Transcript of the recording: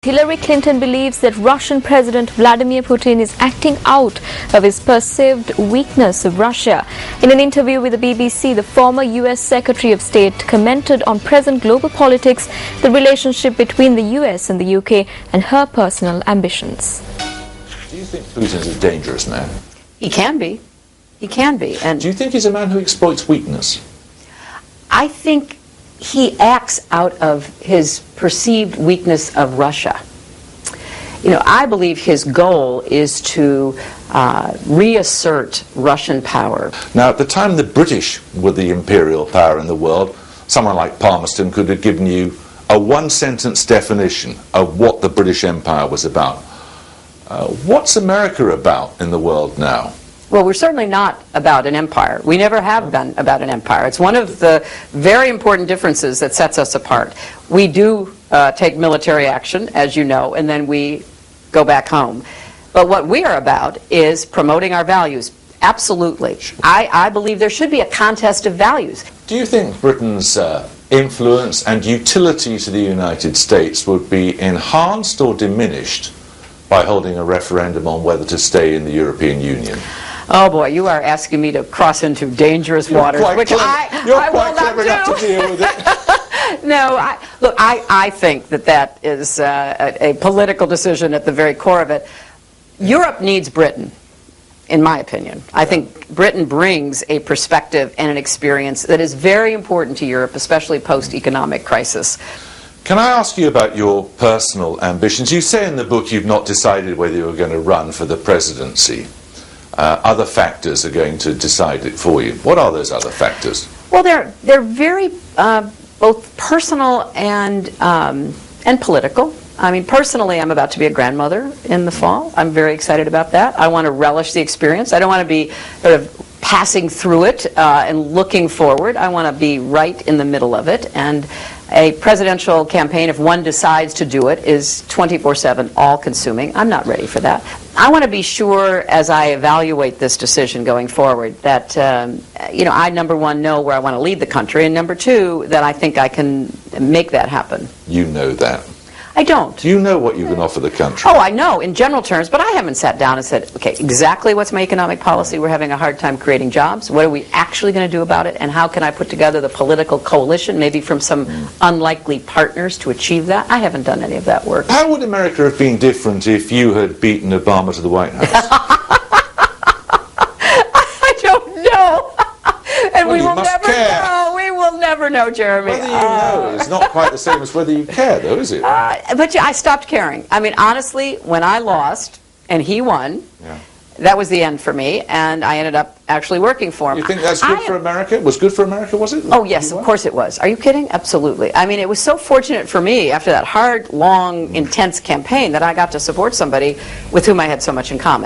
Hillary Clinton believes that Russian President Vladimir Putin is acting out of his perceived weakness of Russia. In an interview with the BBC, the former US Secretary of State commented on present global politics, the relationship between the US and the UK, and her personal ambitions. Do you think Putin's a dangerous man? He can be. He can be. And do you think he's a man who exploits weakness? I think he acts out of his perceived weakness of Russia. You know, I believe his goal is to reassert Russian power. Now, at the time the British were the imperial power in the world, someone like Palmerston could have given you a one-sentence definition of what the British Empire was about. What's America about in the world now? Well, we're certainly not about an empire. We never have been about an empire. It's one of the very important differences that sets us apart. We do take military action, as you know, and then we go back home. But what we are about is promoting our values. Absolutely. I believe there should be a contest of values. Do you think Britain's influence and utility to the United States would be enhanced or diminished by holding a referendum on whether to stay in the European Union? Oh boy, you are asking me to cross into dangerous waters, which I will not do. Enough to deal with it. No, I think that is a political decision at the very core of it. Europe needs Britain, in my opinion. I think Britain brings a perspective and an experience that is very important to Europe, especially post-economic crisis. Can I ask you about your personal ambitions? You say in the book you've not decided whether you're going to run for the presidency. Other factors are going to decide it for you. What are those other factors? Well, they're very both personal and political. I mean, personally, I'm about to be a grandmother in the fall. I'm very excited about that. I want to relish the experience. I don't want to be sort of passing through it and looking forward. I want to be right in the middle of it. And a presidential campaign, if one decides to do it, is 24/7, all-consuming. I'm not ready for that. I want to be sure, as I evaluate this decision going forward, that I, number one, know where I want to lead the country, and number two, that I think I can make that happen. You know that. I don't. Do you know what you can offer the country? Oh, I know in general terms, but I haven't sat down and said, okay, exactly what's my economic policy? We're having a hard time creating jobs. What are we actually going to do about it? And how can I put together the political coalition, maybe from some unlikely partners, to achieve that? I haven't done any of that work. How would America have been different if you had beaten Obama to the White House? I don't know. And well, we will never know. We will never know, Jeremy. Whether you know is not quite the same as whether you care, though, is it? But I stopped caring. I mean, honestly, when I lost and he won, that was the end for me, and I ended up actually working for him. You think that's good for America? It was good for America, was it? Oh, yes, of course it was. Are you kidding? Absolutely. I mean, it was so fortunate for me after that hard, long, intense campaign that I got to support somebody with whom I had so much in common.